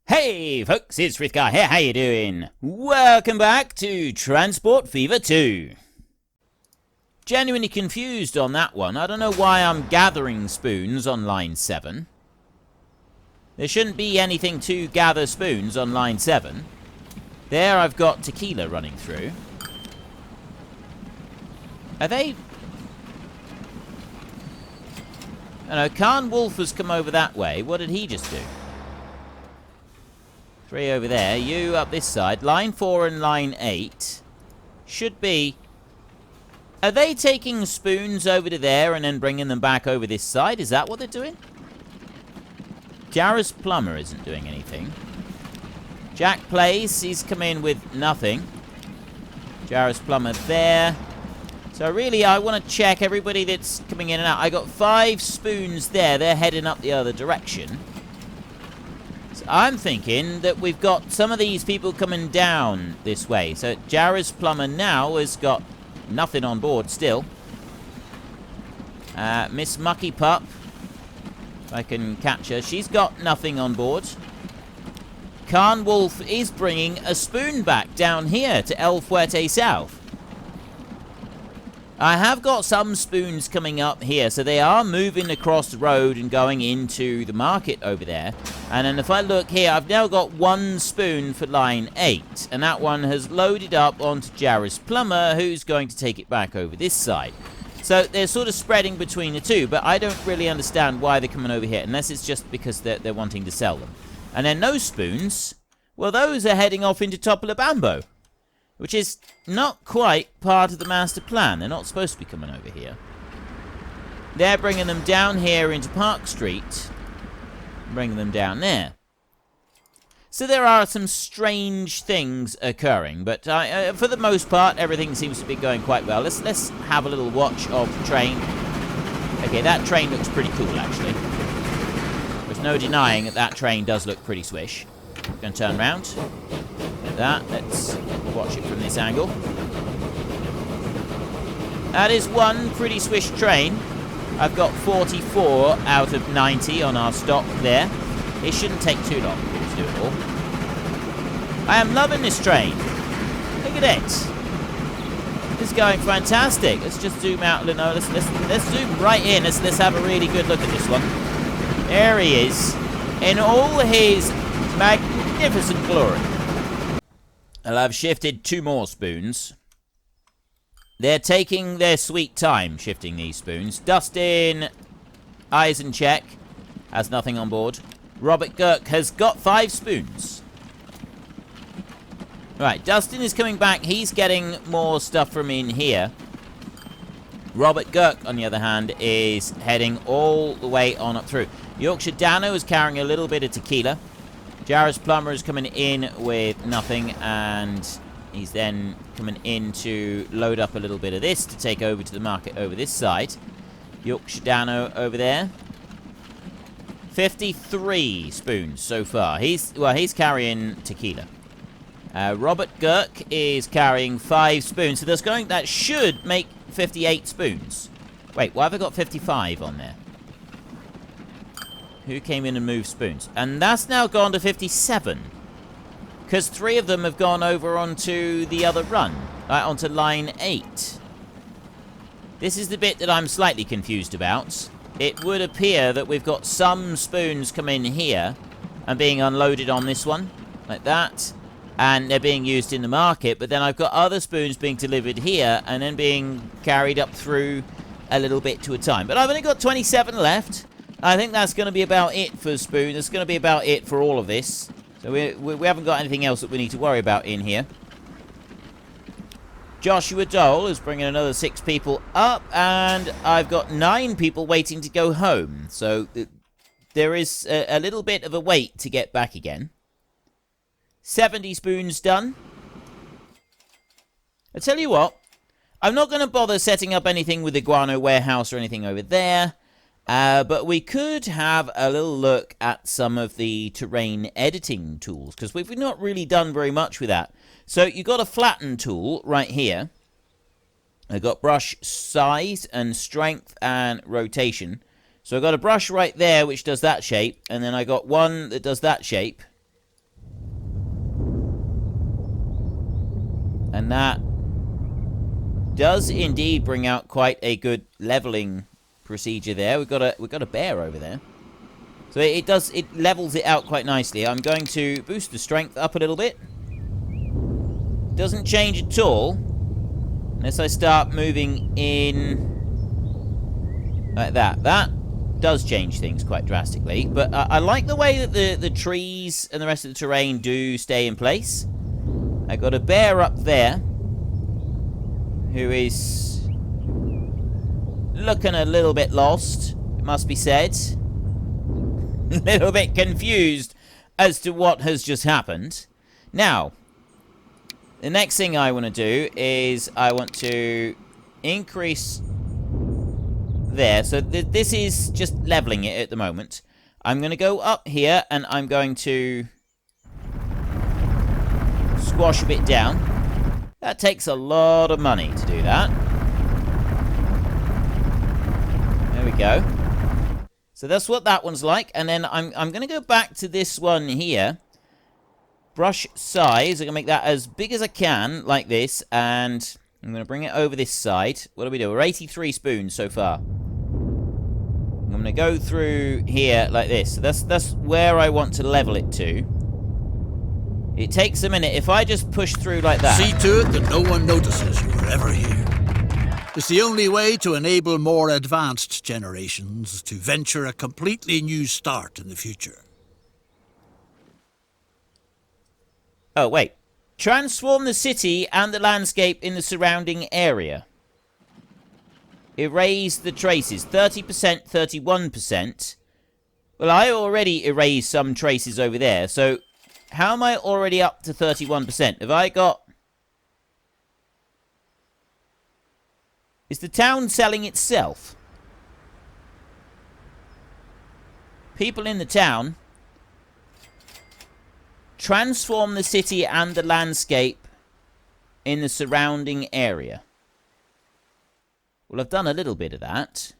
Hey folks, it's Frithgar here, how you doing? Welcome back to Transport Fever 2. Genuinely confused on that one. I don't know why I'm gathering spoons on line 7. There shouldn't be anything to gather spoons on line 7. There I've got Tequila running through. Are they... I don't know, Khan Wolf has come over that way. What did he just do? 3 over there. You up this side. Line 4 and line 8 should be... Are they taking spoons over to there and then bringing them back over this side? Is that what they're doing? Jarrah's Plumber isn't doing anything. Jack Place, he's come in with nothing. Jarrah's Plumber there. So really, I want to check everybody that's coming in and out. I got 5 spoons there. They're heading up the other direction. I'm thinking that we've got some of these people coming down this way. So Jarrah's Plumber now has got nothing on board still. Miss Mucky Pup, if I can catch her, she's got nothing on board. Khan Wolf is bringing a spoon back down here to El Fuerte South. I have got some spoons coming up here, so they are moving across the road and going into the market over there. And then if I look here, I've now got 1 spoon for line 8, and that one has loaded up onto Jarrah's Plumber, who's going to take it back over this side. So they're sort of spreading between the two, but I don't really understand why they're coming over here, unless it's just because they're wanting to sell them. And then those spoons, well, those are heading off into Topolobampo, which is not quite part of the master plan. They're not supposed to be coming over here. They're bringing them down here into Park Street, bringing them down there. So there are some strange things occurring, but for the most part, everything seems to be going quite well. Let's have a little watch of the train. Okay, that train looks pretty cool, actually. There's no denying that that train does look pretty swish. Going to turn around. Like that. Let's watch it from this angle. That is one pretty swish train. I've got 44 out of 90 on our stock there. It shouldn't take too long to do it all. I am loving this train. Look at it. It's going fantastic. Let's just zoom out. No, let's zoom right in. Let's have a really good look at this one. There he is, in all his magnificent glory. Well, I've shifted 2 more spoons. They're taking their sweet time shifting these spoons. Dustin, eyes in check, has nothing on board. Robert Girk has got 5 spoons. Right, Dustin is coming back. He's getting more stuff from in here. Robert Girk, on the other hand, is heading all the way on up through. Yorkshire Dano is carrying a little bit of Tequila. Jarrah's Plumber is coming in with nothing, and he's then coming in to load up a little bit of this to take over to the market over this side. Yorkshire Dano over there. 53 spoons so far. He's carrying Tequila. Robert Girk is carrying 5 spoons. So that should make 58 spoons. Wait, why have I got 55 on there? Who came in and moved spoons? And that's now gone to 57. Because 3 of them have gone over onto the other run. Onto line 8. This is the bit that I'm slightly confused about. It would appear that we've got some spoons come in here and being unloaded on this one. Like that. And they're being used in the market. But then I've got other spoons being delivered here and then being carried up through a little bit to a time. But I've only got 27 left. I think that's going to be about it for spoon. That's going to be about it for all of this. So we haven't got anything else that we need to worry about in here. Joshua Dole is bringing another 6 people up. And I've got 9 people waiting to go home. So there is a little bit of a wait to get back again. 70 spoons done. I tell you what. I'm not going to bother setting up anything with the guano warehouse or anything over there. But we could have a little look at some of the terrain editing tools, because we've not really done very much with that. So you've got a flatten tool right here. I've got brush size and strength and rotation. So I've got a brush right there which does that shape, and then I got one that does that shape. And that does indeed bring out quite a good leveling procedure there. We've got a bear over there. So it levels it out quite nicely. I'm going to boost the strength up a little bit. Doesn't change at all unless I start moving in like that. That does change things quite drastically, but I like the way that the trees and the rest of the terrain do stay in place. I got a bear up there who is looking a little bit lost, it must be said. A little bit confused as to what has just happened. Now, the next thing I want to do is I want to increase there. So this is just leveling it at the moment. I'm going to go up here and I'm going to squash a bit down. That takes a lot of money to do that. There we go. So that's what that one's like. And then I'm going to go back to this one here. Brush size. I'm going to make that as big as I can, like this. And I'm going to bring it over this side. What do we do? We're 83 spoons so far. I'm going to go through here like this. So that's where I want to level it to. It takes a minute. If I just push through like that... See to it that no one notices you were ever here. It's the only way to enable more advanced generations to venture a completely new start in the future. Oh, wait. Transform the city and the landscape in the surrounding area. Erase the traces. 30%, 31%. Well, I already erased some traces over there, so how am I already up to 31%? Have I got... Is the town selling itself? People in the town. Transform the city and the landscape in the surrounding area. Well, I've done a little bit of that.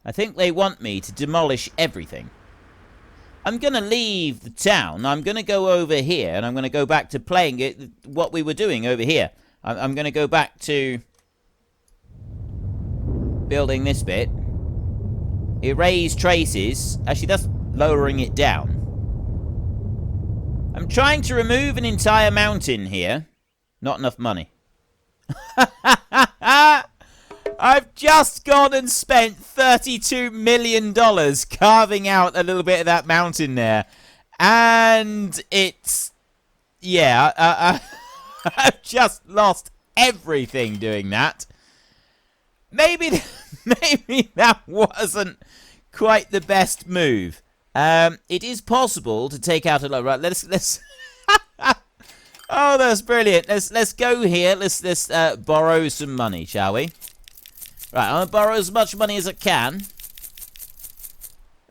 I think they want me to demolish everything. I'm going to leave the town. I'm going to go over here, and I'm going to go back to playing it, what we were doing over here. I'm going to go back to building this bit. Erase traces. Actually, that's lowering it down. I'm trying to remove an entire mountain here. Not enough money. I've just gone and spent $32 million carving out a little bit of that mountain there. And it's... Yeah, I've just lost everything doing that. Maybe that wasn't quite the best move. It is possible to take out a lot. Right, let's Oh, that's brilliant. Let's go here. Let's borrow some money, shall we? Right, I'm gonna borrow as much money as I can.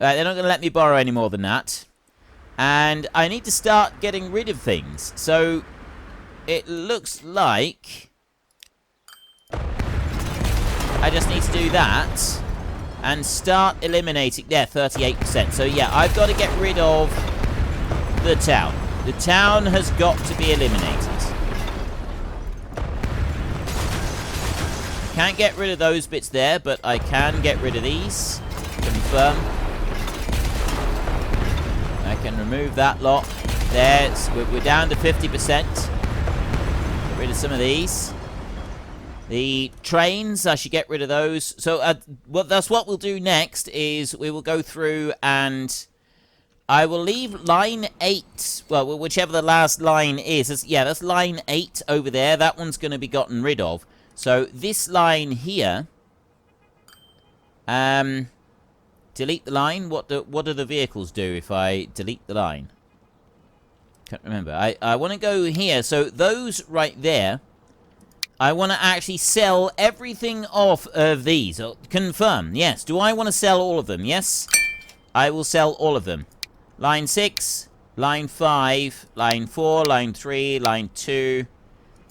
Right, they're not gonna let me borrow any more than that. And I need to start getting rid of things. So it looks like I just need to do that and start eliminating. There, 38%. So yeah, I've got to get rid of the town. The town has got to be eliminated. Can't get rid of those bits there, but I can get rid of these. Confirm. I can remove that lot. There, we're down to 50%. Get rid of some of these. The trains, I should get rid of those. So that's what we'll do next, is we will go through and I will leave line 8, well, whichever the last line is. Yeah, that's line 8 over there. That one's going to be gotten rid of. So this line here, delete the line. What do the vehicles do if I delete the line? Can't remember. I want to go here. So those right there, I want to actually sell everything off of these. Confirm. Yes. Do I want to sell all of them? Yes. I will sell all of them. Line 6, line 5, line 4, line 3, line 2,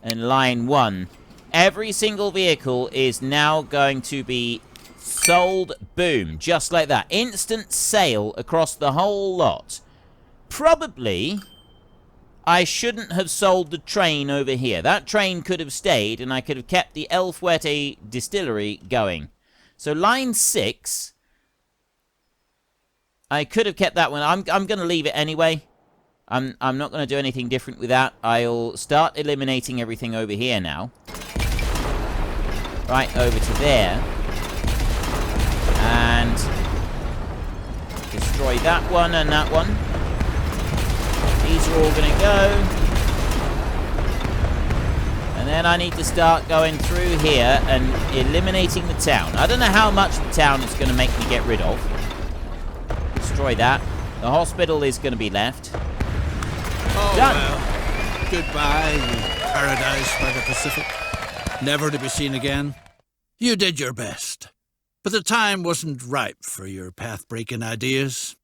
and line 1. Every single vehicle is now going to be sold. Boom. Just like that. Instant sale across the whole lot. Probably, I shouldn't have sold the train over here. That train could have stayed, and I could have kept the El Fuerte distillery going. So line 6, I could have kept that one. I'm going to leave it anyway. I'm not going to do anything different with that. I'll start eliminating everything over here now. Right over to there. And destroy that one and that one. These are all going to go. And then I need to start going through here and eliminating the town. I don't know how much the town is going to make me get rid of. Destroy that. The hospital is going to be left. Oh, Done. Well, goodbye, you paradise by the Pacific. Never to be seen again. You did your best. But the time wasn't ripe for your path-breaking ideas.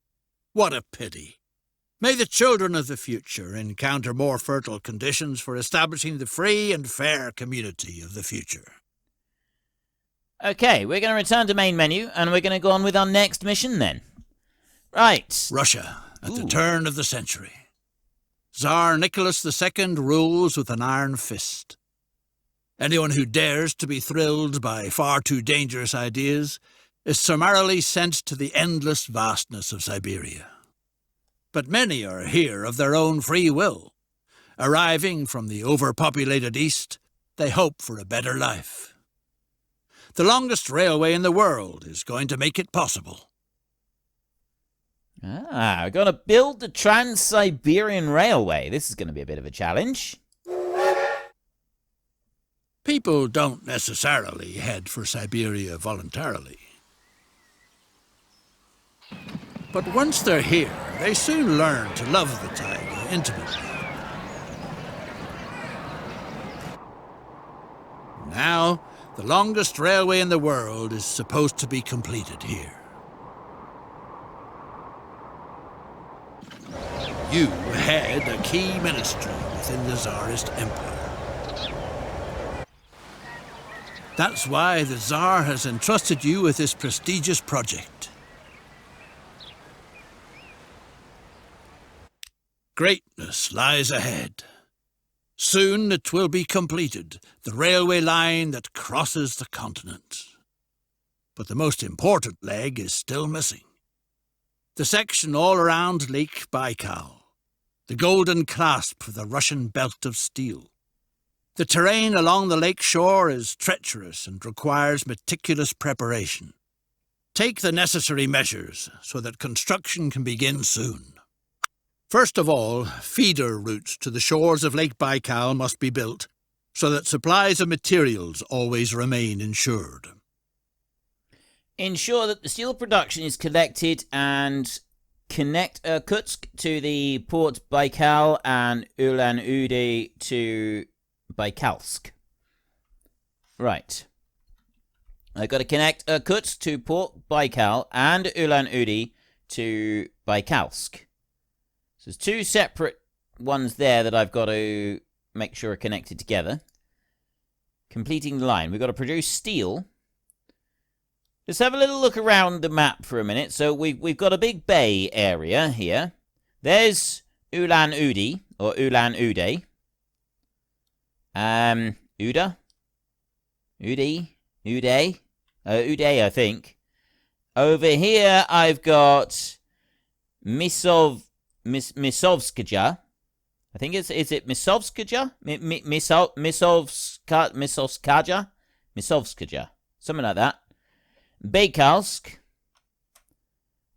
What a pity. May the children of the future encounter more fertile conditions for establishing the free and fair community of the future. Okay, we're going to return to main menu, and we're going to go on with our next mission then. Right. Russia, at the turn of the century. Tsar Nicholas II rules with an iron fist. Anyone who dares to be thrilled by far too dangerous ideas is summarily sent to the endless vastness of Siberia. But many are here of their own free will. Arriving from the overpopulated East, they hope for a better life. The longest railway in the world is going to make it possible. We're going to build the Trans-Siberian Railway. This is going to be a bit of a challenge. People don't necessarily head for Siberia voluntarily. But once they're here, they soon learn to love the taiga intimately. Now, the longest railway in the world is supposed to be completed here. You head a key ministry within the Tsarist Empire. That's why the Tsar has entrusted you with this prestigious project. Greatness lies ahead. Soon it will be completed, the railway line that crosses the continent. But the most important leg is still missing. The section all around Lake Baikal, the golden clasp of the Russian belt of steel. The terrain along the lake shore is treacherous and requires meticulous preparation. Take the necessary measures so that construction can begin soon. First of all, feeder routes to the shores of Lake Baikal must be built so that supplies of materials always remain insured. Ensure that the steel production is collected and connect Irkutsk to the port Baikal and Ulan-Ude to Baikalsk. Right. I've got to connect Irkutsk to Port Baikal and Ulan-Ude to Baikalsk. So there's two separate ones there that I've got to make sure are connected together. Completing the line. We've got to produce steel. Let's have a little look around the map for a minute. So we've got a big bay area here. There's Ulan-Ude, or Ulan-Ude. Uda? Ude, I think. Over here, I've got Misovskaja. I think is it Misovskaja? Misovskaja? Something like that. Baikalsk.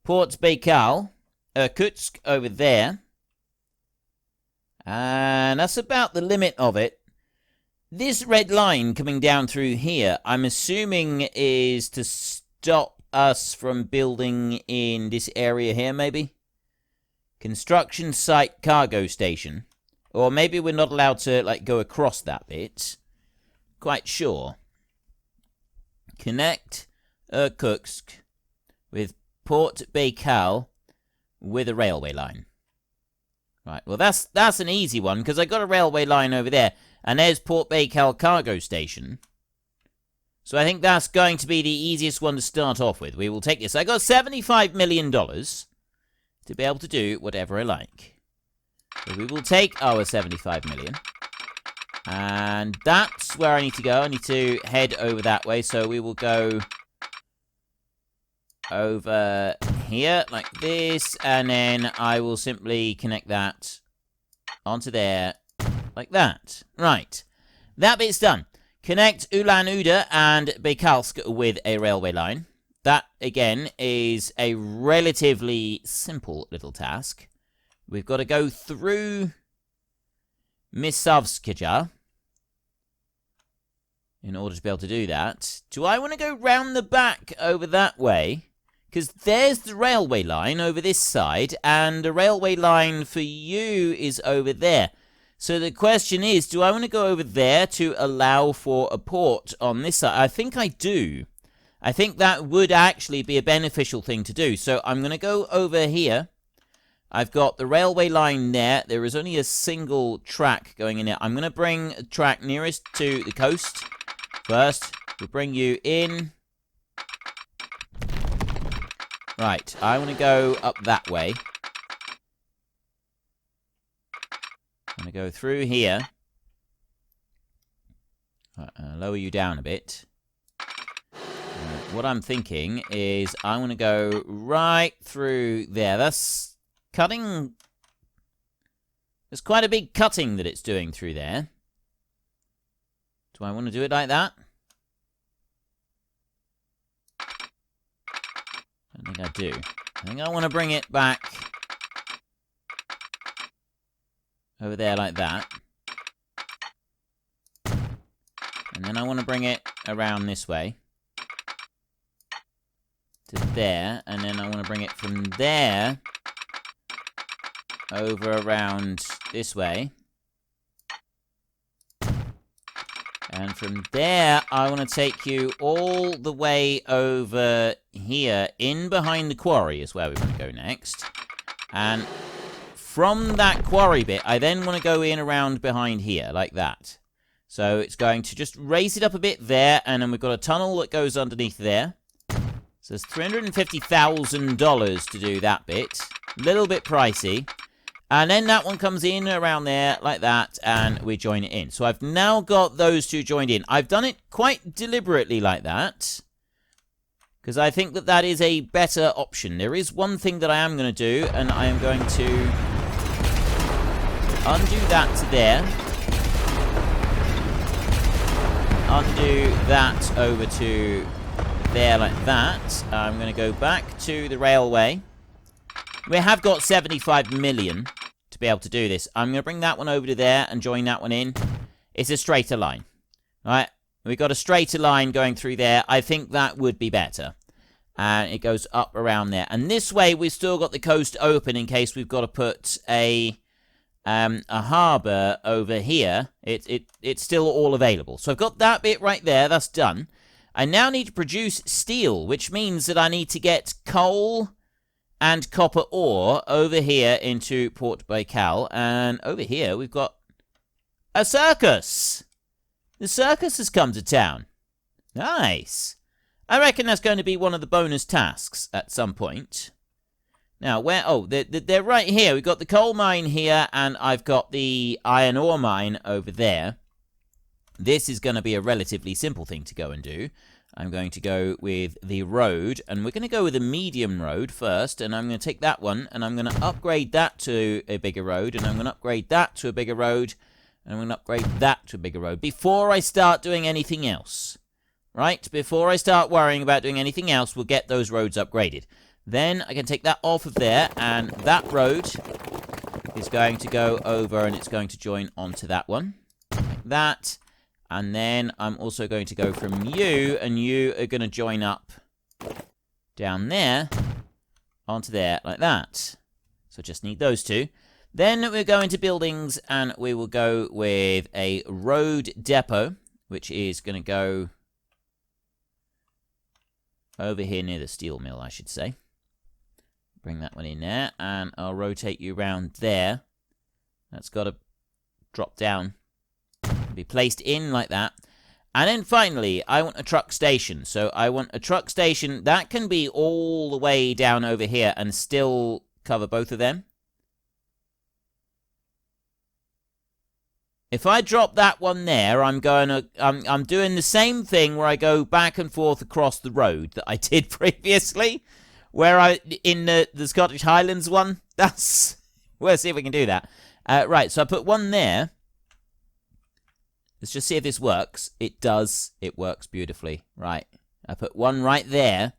Port Baikal. Irkutsk over there. And that's about the limit of it. This red line coming down through here, I'm assuming is to stop us from building in this area here, maybe? Construction site cargo station. Or maybe we're not allowed to, like, go across that bit. Quite sure. Connect Irkutsk with Port Baikal with a railway line. Right, well, that's an easy one, because I got a railway line over there. And there's Port Baikal cargo station. So I think that's going to be the easiest one to start off with. We will take this. I got $75 million to be able to do whatever I like. So we will take our 75 million. And that's where I need to go. I need to head over that way. So we will go over here like this. And then I will simply connect that onto there like that. Right. That bit's done. Connect Ulan-Ude and Baykalsk with a railway line. That, again, is a relatively simple little task. We've got to go through Misavskija in order to be able to do that. Do I want to go round the back over that way? Because there's the railway line over this side, and the railway line for you is over there. So the question is, do I want to go over there to allow for a port on this side? I think I do. I think that would actually be a beneficial thing to do. So I'm going to go over here. I've got the railway line there. There is only a single track going in there. I'm going to bring a track nearest to the coast first. We'll bring you in. Right, I want to go up that way. I'm going to go through here. Lower you down a bit. What I'm thinking is I want to go right through there. That's cutting. There's quite a big cutting that it's doing through there. Do I want to do it like that? I don't think I do. I think I want to bring it back over there like that. And then I want to bring it around this way to there. And then I want to bring it from there over around this way. And from there, I want to take you all the way over here. In behind the quarry is where we want to go next. And from that quarry bit, I then want to go in around behind here, like that. So it's going to just raise it up a bit there, and then we've got a tunnel that goes underneath there. So it's $350,000 to do that bit. A little bit pricey. And then that one comes in around there, like that, and we join it in. So I've now got those two joined in. I've done it quite deliberately like that, because I think that that is a better option. There is one thing that I am going to do, and I am going to undo that to there. Undo that over to there like that. I'm going to go back to the railway. We have got 75 million to be able to do this. I'm going to bring that one over to there and join that one in. It's a straighter line. Right? We've got a straighter line going through there. I think that would be better. And it goes up around there. And this way, we've still got the coast open in case we've got to put a harbour over here. It's still all available. So I've got that bit right there. That's done. I now need to produce steel, which means that I need to get coal and copper ore over here into Port Baikal. And over here, we've got a circus. The circus has come to town. Nice. I reckon that's going to be one of the bonus tasks at some point. Now, where... Oh, they're right here. We've got the coal mine here, and I've got the iron ore mine over there. This is going to be a relatively simple thing to go and do. I'm going to go with the road, and we're going to go with a medium road first, and I'm going to take that one, and I'm going to upgrade that to a bigger road, and I'm going to upgrade that to a bigger road, and I'm going to upgrade that to a bigger road before I start doing anything else. Right? Before I start worrying about doing anything else, we'll get those roads upgraded. Then I can take that off of there, and that road is going to go over, and it's going to join onto that one, like that. And then I'm also going to go from you, and you are going to join up down there onto there like that. So just need those two. Then we'll go into buildings, and we will go with a road depot, which is going to go over here near the steel mill, I should say. Bring that one in there, and I'll rotate you around there. That's got to drop down. Be placed in like that. And then finally, I want a truck station. So I want a truck station that can be all the way down over here and still cover both of them. If I drop that one there, I'm doing the same thing where I go back and forth across the road that I did previously, in the Scottish Highlands one. We'll see if we can do that. Right, so I put one there. Let's just see if this works. It does. It works beautifully. Right, I put one right there,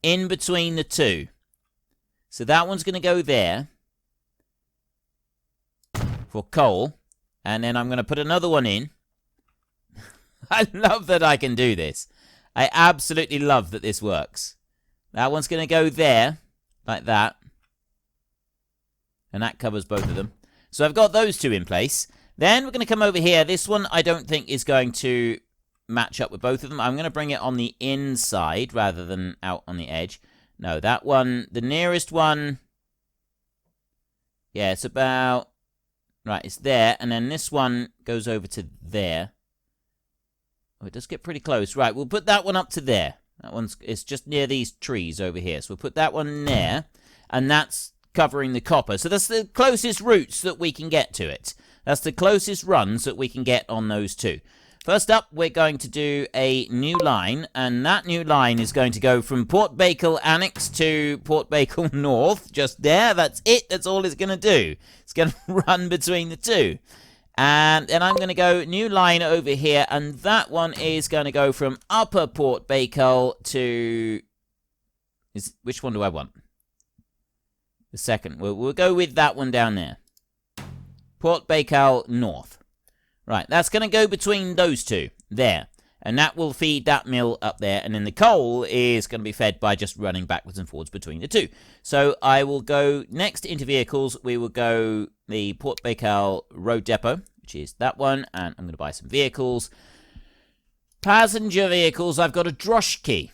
in between the two. So that one's going to go there for coal. And then I'm going to put another one in. I love that I can do this. I absolutely love that this works. That one's going to go there, like that. And that covers both of them. So I've got those two in place. Then we're going to come over here. This one I don't think is going to match up with both of them. I'm going to bring it on the inside rather than out on the edge. No, that one, the nearest one. Yeah, it's about... Right, it's there, and then this one goes over to there. Oh, it does get pretty close. Right, we'll put that one up to there. It's just near these trees over here. So we'll put that one there, and that's covering the copper. So that's the closest routes that we can get to it. That's the closest runs that we can get on those two. First up, we're going to do a new line, and that new line is going to go from Port Bakel Annex to Port Bakel North, just there. That's it. That's all it's going to do. It's going to run between the two. And then I'm going to go new line over here, and that one is going to go from Upper Port Bakel to... Which one do I want? The second. We'll go with that one down there. Port Bakel North. Right, that's going to go between those two, there. And that will feed that mill up there, and then the coal is going to be fed by just running backwards and forwards between the two. So I will go next into vehicles. We will go the Port Bakel Road Depot, which is that one, and I'm going to buy some vehicles. Passenger vehicles, I've got a droshky.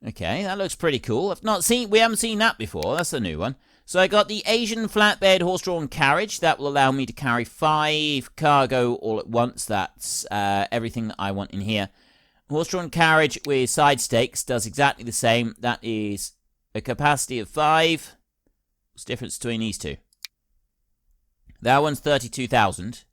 Okay, that looks pretty cool. We haven't seen that before. That's a new one. So I got the Asian flatbed horse-drawn carriage. That will allow me to carry 5 cargo all at once. That's everything that I want in here. Horse-drawn carriage with side stakes does exactly the same. That is a capacity of 5. What's the difference between these two? That one's 32,000.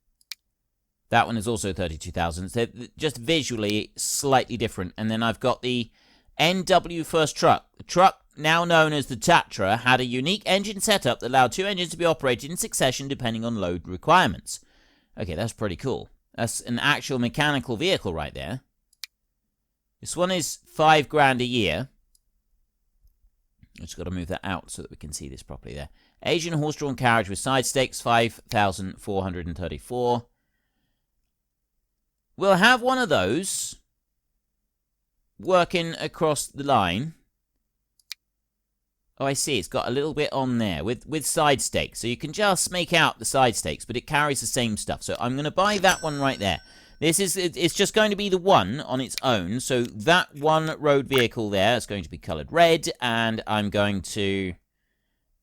That one is also 32,000. They're just visually slightly different. And then I've got the NW First Truck. The truck, now known as the Tatra, had a unique engine setup that allowed 2 engines to be operated in succession depending on load requirements. Okay, that's pretty cool. That's an actual mechanical vehicle right there. This one is $5,000 a year. I've just got to move that out so that we can see this properly there. Asian horse-drawn carriage with side stakes, 5,434. We'll have one of those working across the line. Oh, I see. It's got a little bit on there with side stakes. So you can just make out the side stakes, but it carries the same stuff. So I'm going to buy that one right there. It's just going to be the one on its own. So that one road vehicle there is going to be coloured red. And I'm actually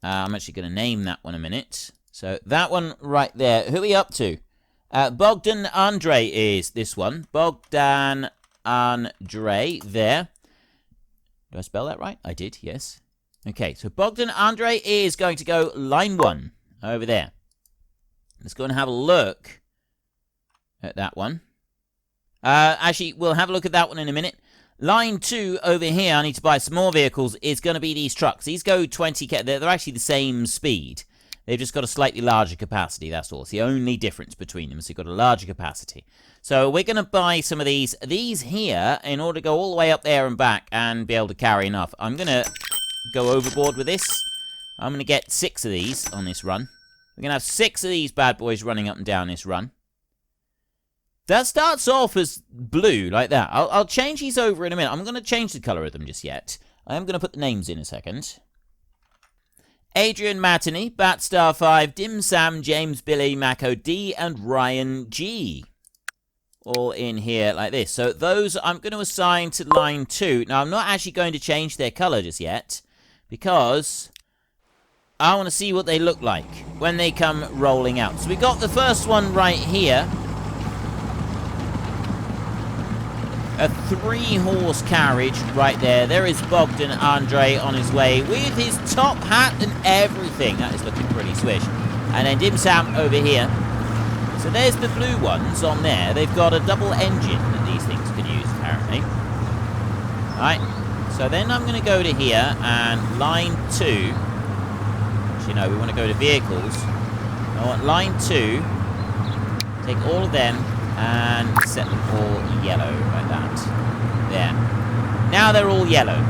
going to name that one a minute. So that one right there. Who are we up to? Bogdan Andre is this one. Bogdan Andre there. Did I spell that right? I did, yes. Okay, so Bogdan Andre is going to go line 1 over there. Let's go and have a look at that one. Actually, we'll have a look at that one in a minute. Line 2 over here, I need to buy some more vehicles, is going to be these trucks. These go 20k. They're actually the same speed. They've just got a slightly larger capacity, that's all. It's the only difference between them, so you've got a larger capacity. So we're going to buy some of these here in order to go all the way up there and back and be able to carry enough. I'm going to go overboard with this. I'm going to get 6 of these on this run. We're going to have 6 of these bad boys running up and down this run. That starts off as blue, like that. I'll change these over in a minute. I'm going to change the colour of them just yet. I am going to put the names in a second. Adrian Mattany, Batstar 5, Dim Sam, James Billy, Mako D, and Ryan G. All in here like this. So those I'm going to assign to line 2. Now, I'm not actually going to change their colour just yet, because I want to see what they look like when they come rolling out. So we got the first one right here. A 3-horse carriage right there. There is Bogdan Andre on his way with his top hat and everything. That is looking pretty swish. And then Dim Sam over here. So there's the blue ones on there. They've got a double engine that these things can use, apparently. Alright, so then I'm going to go to here and line 2. Actually, no, we want to go to vehicles. I want line 2. Take all of them and set them all yellow, like that. There. Now they're all yellow.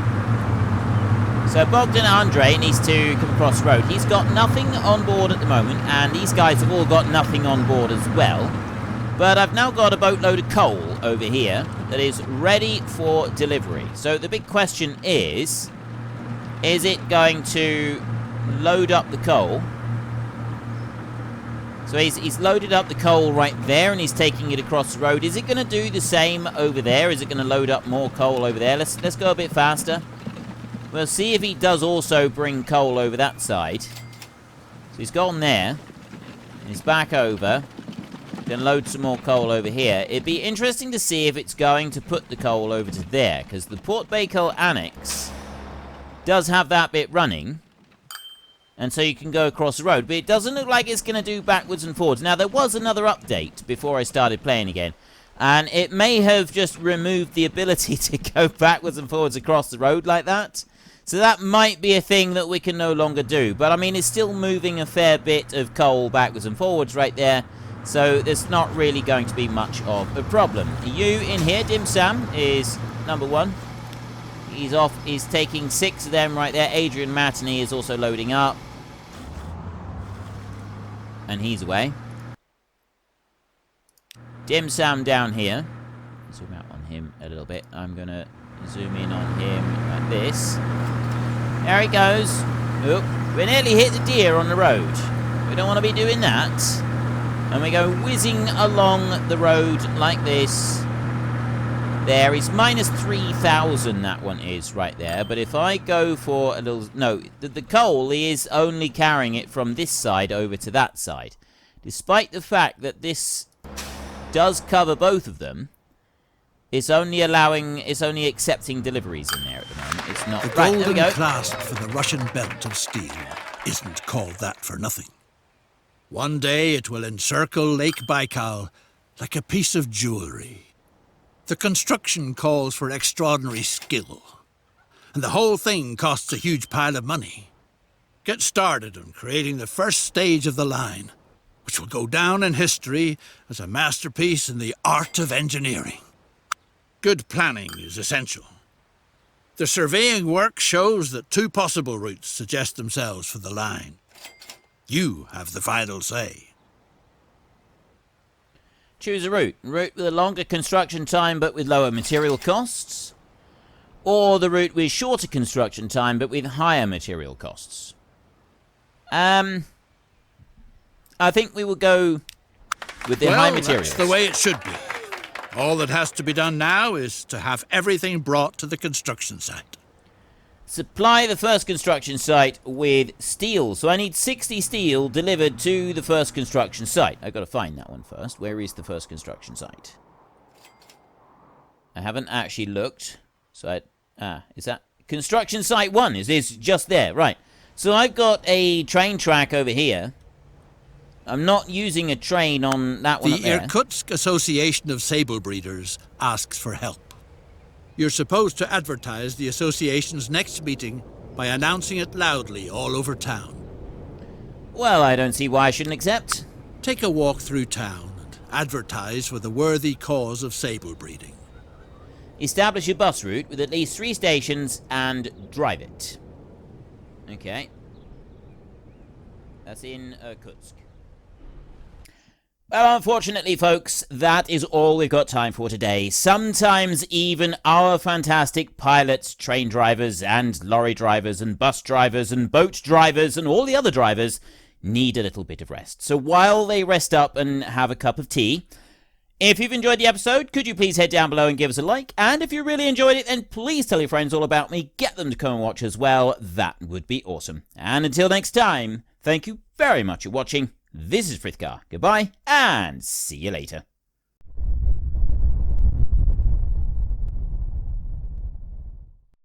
So Bogdan Andre needs to come across the road. He's got nothing on board at the moment, and these guys have all got nothing on board as well. But I've now got a boatload of coal over here that is ready for delivery. So the big question is it going to load up the coal? So he's loaded up the coal right there, and he's taking it across the road. Is it going to do the same over there? Is it going to load up more coal over there? Let's go a bit faster. We'll see if he does also bring coal over that side. So he's gone there. He's back over. Then load some more coal over here. It'd be interesting to see if it's going to put the coal over to there, because the Port Bakel Annex does have that bit running. And so you can go across the road. But it doesn't look like it's going to do backwards and forwards. Now, there was another update before I started playing again. And it may have just removed the ability to go backwards and forwards across the road like that. So that might be a thing that we can no longer do. But, I mean, it's still moving a fair bit of coal backwards and forwards right there. So there's not really going to be much of a problem. You in here, Dim Sam, is number 1. He's off. He's taking 6 of them right there. Adrian Matinee is also loading up. And he's away. Dim Sam down here. Zoom out on him a little bit. I'm going to zoom in on him like this. There he goes. Oop. We nearly hit the deer on the road. We don't want to be doing that. And we go whizzing along the road like this. There is minus 3,000, that one is right there. But if I go for a little... No, the coal is only carrying it from this side over to that side. Despite the fact that this does cover both of them, it's only accepting deliveries in there at the moment. It's not... The Right, there we golden go. clasp for the Russian belt of steel isn't called that for nothing. One day it will encircle Lake Baikal like a piece of jewelry. The construction calls for extraordinary skill, and the whole thing costs a huge pile of money. Get started on creating the first stage of the line, which will go down in history as a masterpiece in the art of engineering. Good planning is essential. The surveying work shows that 2 possible routes suggest themselves for the line. You have the final say. Choose a route. Route with a longer construction time but with lower material costs. Or the route with shorter construction time but with higher material costs. I think we will go with the high materials. That's the way it should be. All that has to be done now is to have everything brought to the construction site. Supply the first construction site with steel. So I need 60 steel delivered to the first construction site. I've got to find that one first. Where is the first construction site? I haven't actually looked. So is that construction site 1? Is this just there? Right. So I've got a train track over here. I'm not using a train on that one up there. The Irkutsk Association of Sable Breeders asks for help. You're supposed to advertise the association's next meeting by announcing it loudly all over town. Well, I don't see why I shouldn't accept. Take a walk through town and advertise for the worthy cause of sable breeding. Establish a bus route with at least 3 stations and drive it. Okay. That's in Irkutsk. Well, unfortunately, folks, that is all we've got time for today. Sometimes even our fantastic pilots, train drivers, and lorry drivers, and bus drivers, and boat drivers, and all the other drivers need a little bit of rest. So while they rest up and have a cup of tea, if you've enjoyed the episode, could you please head down below and give us a like? And if you really enjoyed it, then please tell your friends all about me. Get them to come and watch as well. That would be awesome. And until next time, thank you very much for watching. This is Frithgar. Goodbye, and see you later.